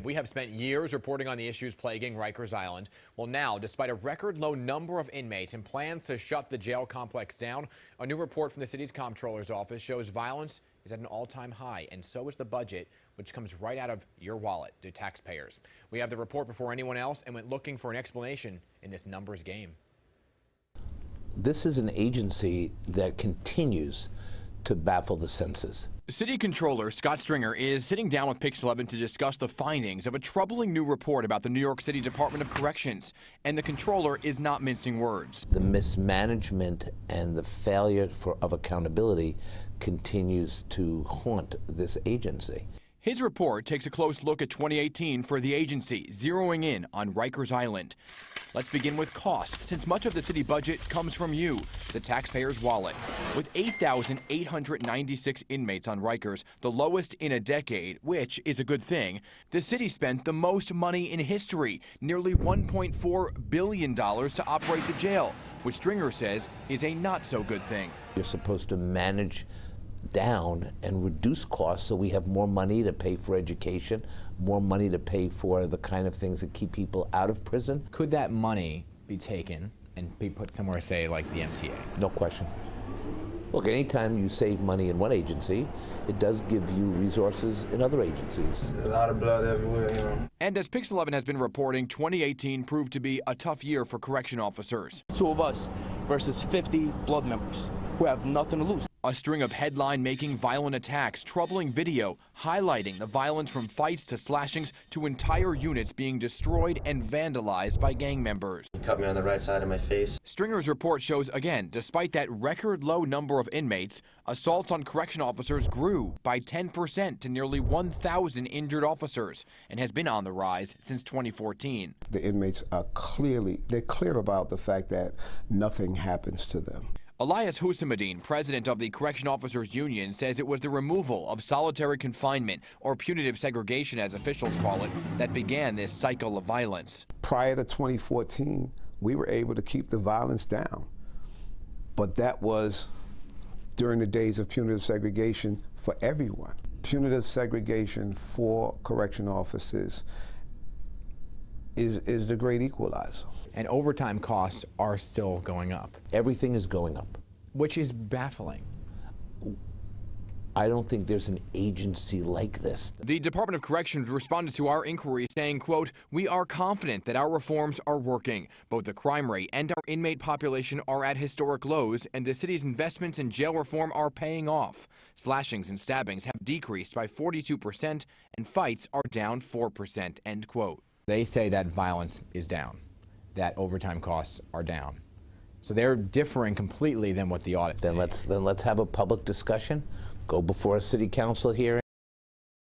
We have spent years reporting on the issues plaguing Rikers Island. Well, now, despite a record low number of inmates and plans to shut the jail complex down, a new report from the city's comptroller's office shows violence is at an all-time high, and so is the budget, which comes right out of your wallet, the taxpayers. We have the report before anyone else and went looking for an explanation in this numbers game. This is an agency that continues to baffle the senses. City Comptroller Scott Stringer is sitting down with Pix 11 to discuss the findings of a troubling new report about the New York City Department of Corrections, and the comptroller is not mincing words. The mismanagement and the failure of accountability continues to haunt this agency. His report takes a close look at 2018 for the agency, zeroing in on Rikers Island. Let's begin with cost, since much of the city budget comes from you, the taxpayer's wallet. With 8,896 inmates on Rikers, the lowest in a decade, which is a good thing, the city spent the most money in history, nearly $1.4 billion to operate the jail, which Stringer says is a not-so-good thing. You're supposed to manage down and reduce costs so we have more money to pay for education, more money to pay for the kind of things that keep people out of prison. Could that money be taken and be put somewhere, say, like the MTA? No question. Look, anytime you save money in one agency, it does give you resources in other agencies. There's a lot of blood everywhere, you know. And as Pix 11 has been reporting, 2018 proved to be a tough year for correction officers. 2 of us versus 50 blood members who have nothing to lose. A string of headline-making violent attacks, troubling video, highlighting the violence from fights to slashings to entire units being destroyed and vandalized by gang members. He cut me on the right side of my face. Stringer's report shows, again, despite that record-low number of inmates, assaults on correction officers grew by 10% to nearly 1,000 injured officers and has been on the rise since 2014. The inmates are they're clear about the fact that nothing happens to them. Elias Hussamadeen, president of the Correction Officers Union, says it was the removal of solitary confinement, or punitive segregation as officials call it, that began this cycle of violence. Prior to 2014, we were able to keep the violence down, but that was during the days of punitive segregation for everyone. Punitive segregation for correction officers is the great equalizer. And overtime costs are still going up. Everything is going up. Which is baffling. I don't think there's an agency like this. The Department of Corrections responded to our inquiry saying, quote, "We are confident that our reforms are working. Both the crime rate and our inmate population are at historic lows, and the city's investments in jail reform are paying off. Slashings and stabbings have decreased by 42%, and fights are down 4%, end quote. They say that violence is down, that overtime costs are down. So they're differing completely than what the audit Then let's have a public discussion, go before a city council hearing.